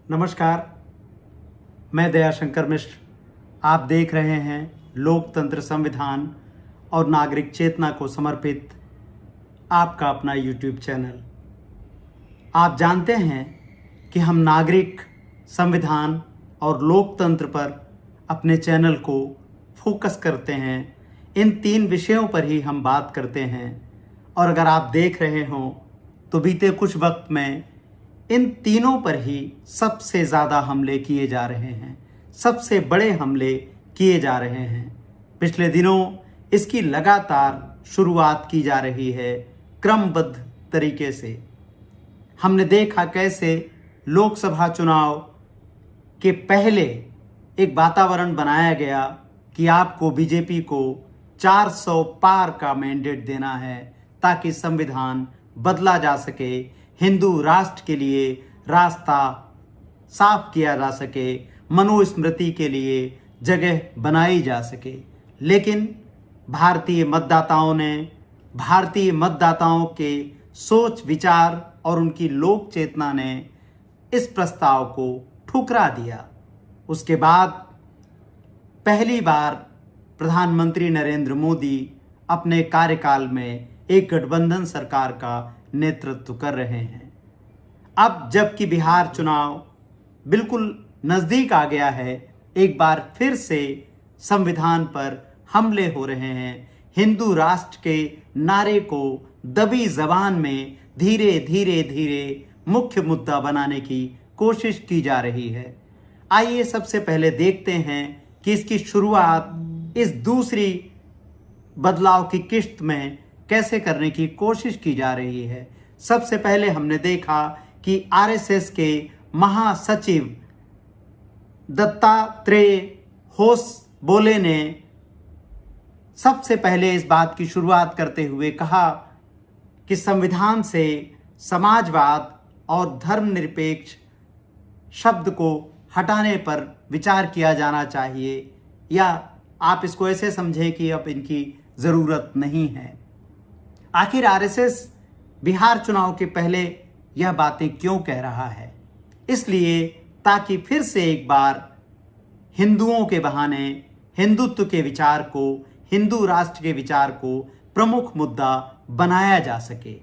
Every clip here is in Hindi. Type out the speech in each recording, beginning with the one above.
नमस्कार, मैं दयाशंकर मिश्र। आप देख रहे हैं लोकतंत्र, संविधान और नागरिक चेतना को समर्पित आपका अपना यूट्यूब चैनल। आप जानते हैं कि हम नागरिक, संविधान और लोकतंत्र पर अपने चैनल को फोकस करते हैं। इन 3 विषयों पर ही हम बात करते हैं। और अगर आप देख रहे हों तो बीते कुछ वक्त में इन तीनों पर ही सबसे ज़्यादा हमले किए जा रहे हैं, सबसे बड़े हमले किए जा रहे हैं। पिछले दिनों इसकी लगातार शुरुआत की जा रही है क्रमबद्ध तरीके से। हमने देखा कैसे लोकसभा चुनाव के पहले एक वातावरण बनाया गया कि आपको बीजेपी को 400 पार का मैंडेट देना है ताकि संविधान बदला जा सके, हिंदू राष्ट्र के लिए रास्ता साफ किया जा सके, मनुस्मृति के लिए जगह बनाई जा सके। लेकिन भारतीय मतदाताओं के सोच विचार और उनकी लोक चेतना ने इस प्रस्ताव को ठुकरा दिया। उसके बाद पहली बार प्रधानमंत्री नरेंद्र मोदी अपने कार्यकाल में एक गठबंधन सरकार का नेतृत्व कर रहे हैं। अब जबकि बिहार चुनाव बिल्कुल नज़दीक आ गया है, एक बार फिर से संविधान पर हमले हो रहे हैं। हिंदू राष्ट्र के नारे को दबी जबान में धीरे धीरे मुख्य मुद्दा बनाने की कोशिश की जा रही है। आइए सबसे पहले देखते हैं कि इसकी शुरुआत इस दूसरी बदलाव की किश्त में कैसे करने की कोशिश की जा रही है। सबसे पहले हमने देखा कि आरएसएस के महासचिव दत्तात्रेय होसबोले ने सबसे पहले इस बात की शुरुआत करते हुए कहा कि संविधान से समाजवाद और धर्मनिरपेक्ष शब्द को हटाने पर विचार किया जाना चाहिए, या आप इसको ऐसे समझें कि अब इनकी ज़रूरत नहीं है। आखिर आरएसएस बिहार चुनाव के पहले यह बातें क्यों कह रहा है? इसलिए ताकि फिर से एक बार हिंदुओं के बहाने हिंदुत्व के विचार को, हिंदू राष्ट्र के विचार को प्रमुख मुद्दा बनाया जा सके।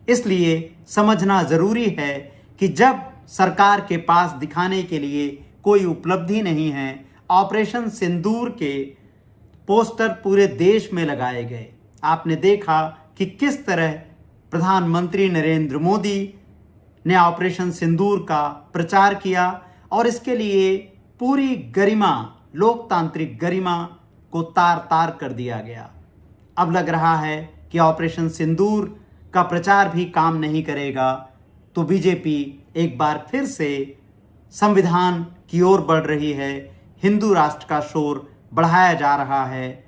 इसलिए समझना ज़रूरी है कि जब सरकार के पास दिखाने के लिए कोई उपलब्धि नहीं है, ऑपरेशन सिंदूर के पोस्टर पूरे देश में लगाए गए। आपने देखा कि किस तरह प्रधानमंत्री नरेंद्र मोदी ने ऑपरेशन सिंदूर का प्रचार किया और इसके लिए पूरी गरिमा, लोकतांत्रिक गरिमा को तार तार कर दिया गया। अब लग रहा है कि ऑपरेशन सिंदूर का प्रचार भी काम नहीं करेगा, तो बीजेपी एक बार फिर से संविधान की ओर बढ़ रही है, हिंदू राष्ट्र का शोर बढ़ाया जा रहा है,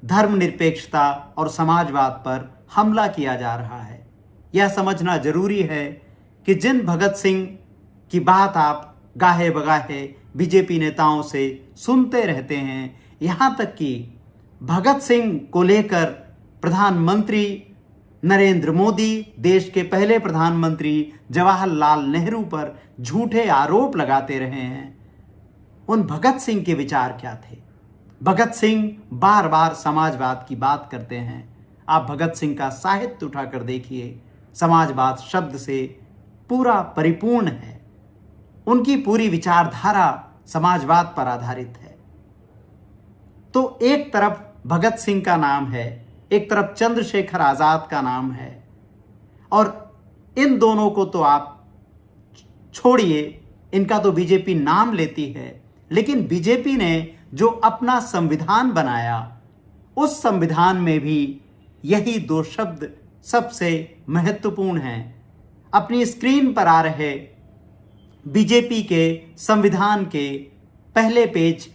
धर्मनिरपेक्षता और समाजवाद पर हमला किया जा रहा है। यह समझना जरूरी है कि जिन भगत सिंह की बात आप गाहे बगाहे बीजेपी नेताओं से सुनते रहते हैं, यहाँ तक कि भगत सिंह को लेकर प्रधानमंत्री नरेंद्र मोदी, देश के पहले प्रधानमंत्री जवाहरलाल नेहरू पर झूठे आरोप लगाते रहे हैं। उन भगत सिंह के विचार क्या थे? भगत सिंह बार बार समाजवाद की बात करते हैं। आप भगत सिंह का साहित्य उठाकर देखिए, समाजवाद शब्द से पूरा परिपूर्ण है। उनकी पूरी विचारधारा समाजवाद पर आधारित है। तो एक तरफ भगत सिंह का नाम है, एक तरफ चंद्रशेखर आजाद का नाम है, और इन दोनों को तो आप छोड़िए, इनका तो बीजेपी नाम लेती है, लेकिन बीजेपी ने जो अपना संविधान बनाया, उस संविधान में भी यही 2 शब्द सबसे महत्वपूर्ण हैं। अपनी स्क्रीन पर आ रहे बीजेपी के संविधान के पहले पेज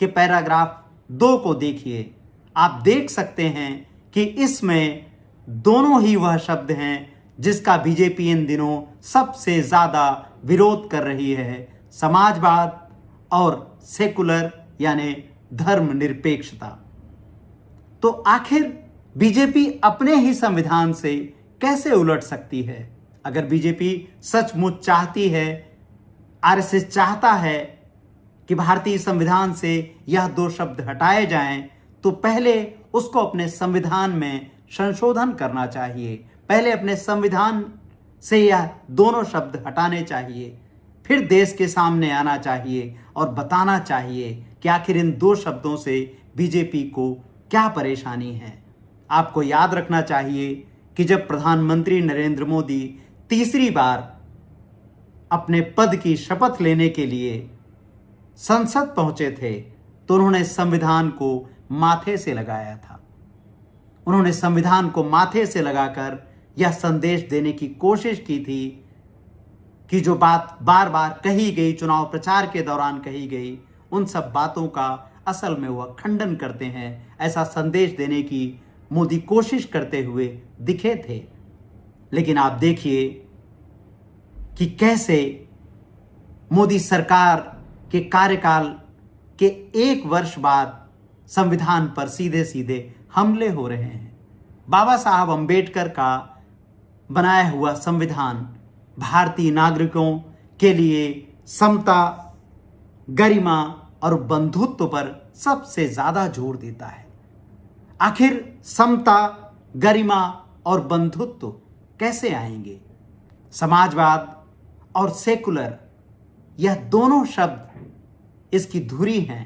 के पैराग्राफ 2 को देखिए। आप देख सकते हैं कि इसमें दोनों ही वह शब्द हैं जिसका बीजेपी इन दिनों सबसे ज़्यादा विरोध कर रही है, समाजवाद और सेकुलर यानी धर्मनिरपेक्षता। तो आखिर बीजेपी अपने ही संविधान से कैसे उलट सकती है? अगर बीजेपी सचमुच चाहती है आरएसएस चाहता है कि भारतीय संविधान से यह दो शब्द हटाए जाएं, तो पहले उसको अपने संविधान में संशोधन करना चाहिए। पहले अपने संविधान से यह दोनों शब्द हटाने चाहिए, फिर देश के सामने आना चाहिए और बताना चाहिए कि आखिर इन दो शब्दों से बीजेपी को क्या परेशानी है। आपको याद रखना चाहिए कि जब प्रधानमंत्री नरेंद्र मोदी तीसरी बार अपने पद की शपथ लेने के लिए संसद पहुंचे थे, तो उन्होंने संविधान को माथे से लगाया था। उन्होंने संविधान को माथे से लगाकर यह संदेश देने की कोशिश की थी कि जो बात बार बार कही गई, चुनाव प्रचार के दौरान कही गई, उन सब बातों का असल में वह खंडन करते हैं। ऐसा संदेश देने की मोदी कोशिश करते हुए दिखे थे। लेकिन आप देखिए कि कैसे मोदी सरकार के कार्यकाल के 1 वर्ष बाद संविधान पर सीधे सीधे हमले हो रहे हैं। बाबा साहब अंबेडकर का बनाया हुआ संविधान भारतीय नागरिकों के लिए समता, गरिमा और बंधुत्व पर सबसे ज्यादा जोर देता है। आखिर समता, गरिमा और बंधुत्व कैसे आएंगे? समाजवाद और सेकुलर, यह दोनों शब्द इसकी धुरी हैं।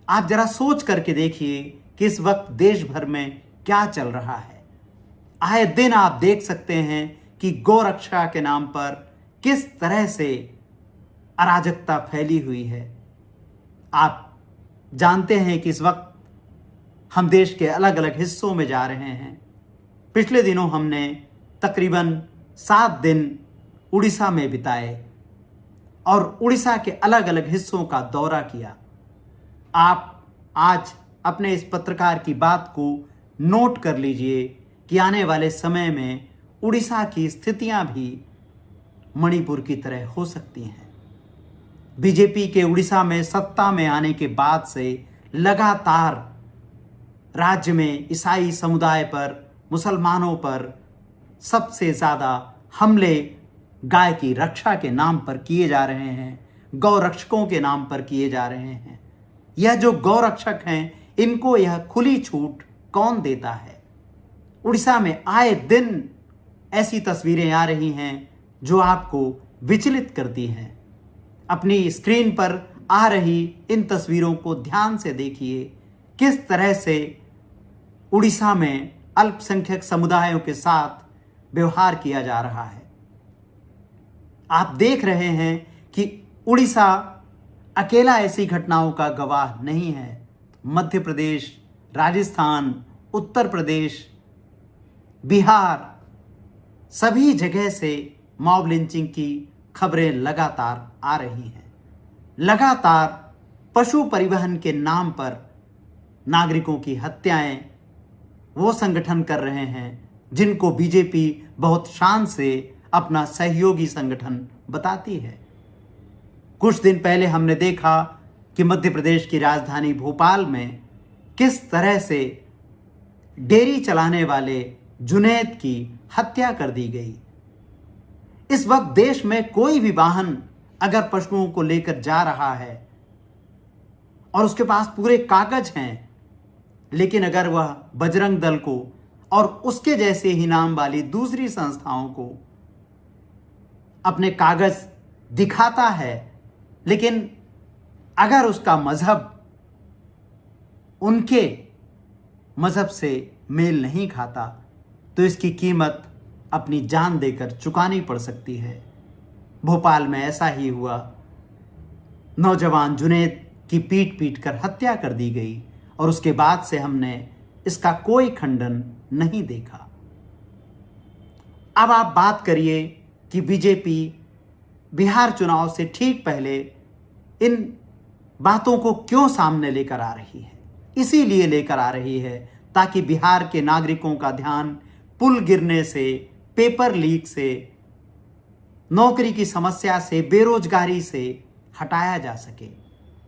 आप जरा सोच करके देखिए कि इस वक्त देश भर में क्या चल रहा है। आए दिन आप देख सकते हैं कि गौरक्षा के नाम पर किस तरह से अराजकता फैली हुई है। आप जानते हैं कि इस वक्त हम देश के अलग अलग हिस्सों में जा रहे हैं। पिछले दिनों हमने तकरीबन 7 दिन उड़ीसा में बिताए और उड़ीसा के अलग अलग हिस्सों का दौरा किया। आप आज अपने इस पत्रकार की बात को नोट कर लीजिए कि आने वाले समय में उड़ीसा की स्थितियां भी मणिपुर की तरह हो सकती हैं। बीजेपी के उड़ीसा में सत्ता में आने के बाद से लगातार राज्य में ईसाई समुदाय पर, मुसलमानों पर सबसे ज़्यादा हमले गाय की रक्षा के नाम पर किए जा रहे हैं, गौ रक्षकों के नाम पर किए जा रहे हैं। यह जो गौ रक्षक हैं, इनको यह खुली छूट कौन देता है? उड़ीसा में आए दिन ऐसी तस्वीरें आ रही हैं जो आपको विचलित करती हैं। अपनी स्क्रीन पर आ रही इन तस्वीरों को ध्यान से देखिए, किस तरह से उड़ीसा में अल्पसंख्यक समुदायों के साथ व्यवहार किया जा रहा है। आप देख रहे हैं कि उड़ीसा अकेला ऐसी घटनाओं का गवाह नहीं है। मध्य प्रदेश, राजस्थान, उत्तर प्रदेश, बिहार, सभी जगह से मॉब लिंचिंग की खबरें लगातार आ रही हैं। लगातार पशु परिवहन के नाम पर नागरिकों की हत्याएं वो संगठन कर रहे हैं जिनको बीजेपी बहुत शान से अपना सहयोगी संगठन बताती है। कुछ दिन पहले हमने देखा कि मध्य प्रदेश की राजधानी भोपाल में किस तरह से डेयरी चलाने वाले जुनैद की हत्या कर दी गई। इस वक्त देश में कोई भी वाहन अगर पशुओं को लेकर जा रहा है और उसके पास पूरे कागज हैं, लेकिन अगर वह बजरंग दल को और उसके जैसे ही नाम वाली दूसरी संस्थाओं को अपने कागज दिखाता है, लेकिन अगर उसका मजहब उनके मजहब से मेल नहीं खाता, तो इसकी कीमत अपनी जान देकर चुकानी पड़ सकती है। भोपाल में ऐसा ही हुआ। नौजवान जुनैद की पीट पीट कर हत्या कर दी गई और उसके बाद से हमने इसका कोई खंडन नहीं देखा। अब आप बात करिए कि बीजेपी बिहार चुनाव से ठीक पहले इन बातों को क्यों सामने लेकर आ रही है। इसीलिए लेकर आ रही है ताकि बिहार के नागरिकों का ध्यान पुल गिरने से, पेपर लीक से, नौकरी की समस्या से, बेरोजगारी से हटाया जा सके।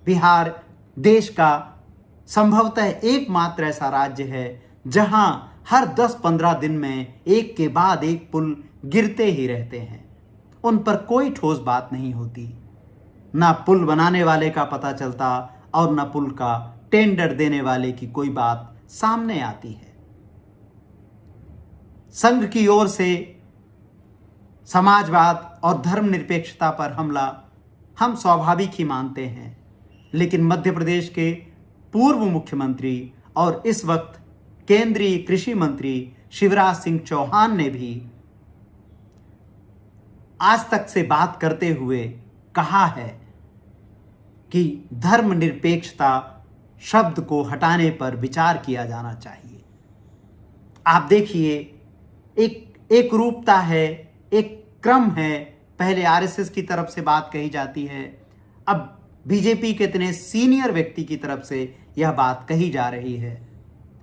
बिहार देश का संभवतः एकमात्र ऐसा राज्य है जहां हर 10-15 दिन में एक के बाद एक पुल गिरते ही रहते हैं। उन पर कोई ठोस बात नहीं होती। ना पुल बनाने वाले का पता चलता और न पुल का टेंडर देने वाले की कोई बात सामने आती है। संघ की ओर से समाजवाद और धर्मनिरपेक्षता पर हमला हम स्वाभाविक ही मानते हैं, लेकिन मध्य प्रदेश के पूर्व मुख्यमंत्री और इस वक्त केंद्रीय कृषि मंत्री शिवराज सिंह चौहान ने भी आज तक से बात करते हुए कहा है कि धर्मनिरपेक्षता शब्द को हटाने पर विचार किया जाना चाहिए। आप देखिए, एक रूपता है, एक क्रम है। पहले आरएसएस की तरफ से बात कही जाती है, अब बीजेपी के इतने सीनियर व्यक्ति की तरफ से यह बात कही जा रही है।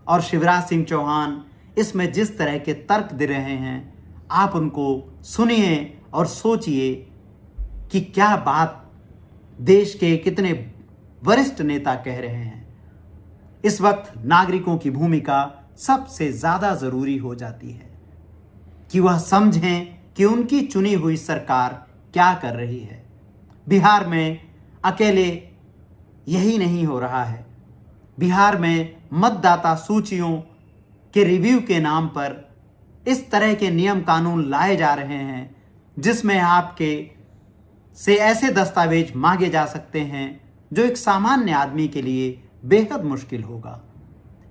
और शिवराज सिंह चौहान इसमें जिस तरह के तर्क दे रहे हैं, आप उनको सुनिए और सोचिए कि क्या बात देश के कितने वरिष्ठ नेता कह रहे हैं। इस वक्त नागरिकों की भूमिका सबसे ज़्यादा ज़रूरी हो जाती है कि वह समझें कि उनकी चुनी हुई सरकार क्या कर रही है। बिहार में अकेले यही नहीं हो रहा है। बिहार में मतदाता सूचियों के रिव्यू के नाम पर इस तरह के नियम कानून लाए जा रहे हैं जिसमें आपके से ऐसे दस्तावेज मांगे जा सकते हैं जो एक सामान्य आदमी के लिए बेहद मुश्किल होगा।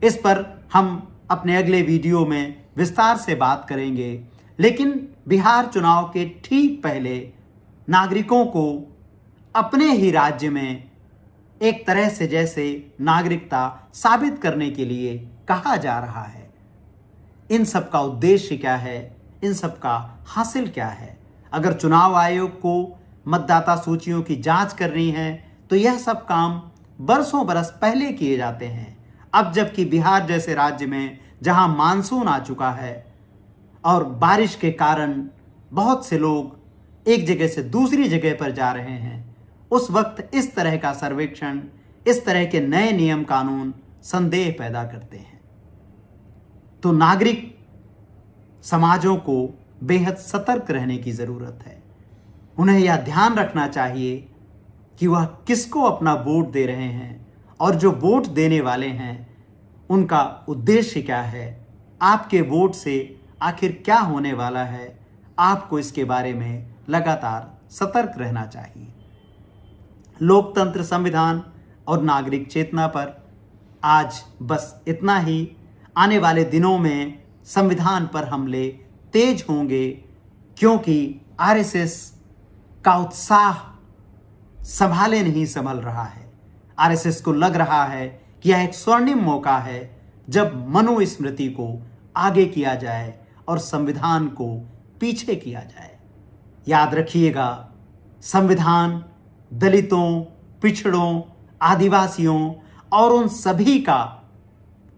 इस पर हम अपने अगले वीडियो में विस्तार से बात करेंगे, लेकिन बिहार चुनाव के ठीक पहले नागरिकों को अपने ही राज्य में एक तरह से जैसे नागरिकता साबित करने के लिए कहा जा रहा है। इन सब का उद्देश्य क्या है, इन सब का हासिल क्या है? अगर चुनाव आयोग को मतदाता सूचियों की जांच करनी है तो यह सब काम बरसों बरस पहले किए जाते हैं। अब जबकि बिहार जैसे राज्य में जहां मानसून आ चुका है और बारिश के कारण बहुत से लोग एक जगह से दूसरी जगह पर जा रहे हैं, उस वक्त इस तरह का सर्वेक्षण, इस तरह के नए नियम कानून संदेह पैदा करते हैं। तो नागरिक समाजों को बेहद सतर्क रहने की ज़रूरत है। उन्हें यह ध्यान रखना चाहिए कि वह किसको अपना वोट दे रहे हैं और जो वोट देने वाले हैं उनका उद्देश्य क्या है, आपके वोट से आखिर क्या होने वाला है। आपको इसके बारे में लगातार सतर्क रहना चाहिए। लोकतंत्र, संविधान और नागरिक चेतना पर आज बस इतना ही। आने वाले दिनों में संविधान पर हमले तेज होंगे, क्योंकि आरएसएस का उत्साह संभाले नहीं संभल रहा है। आरएसएस को लग रहा है कि यह एक स्वर्णिम मौका है जब मनुस्मृति को आगे किया जाए और संविधान को पीछे किया जाए। याद रखिएगा, संविधान दलितों, पिछड़ों, आदिवासियों और उन सभी का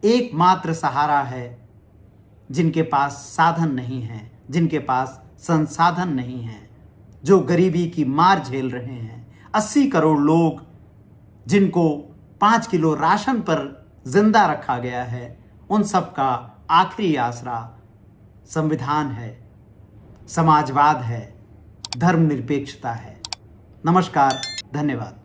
एकमात्र सहारा है जिनके पास साधन नहीं है, जिनके पास संसाधन नहीं है, जो गरीबी की मार झेल रहे हैं। 80 करोड़ लोग जिनको 5 किलो राशन पर जिंदा रखा गया है, उन सब का आखिरी आसरा संविधान है, समाजवाद है, धर्मनिरपेक्षता है। नमस्कार, धन्यवाद।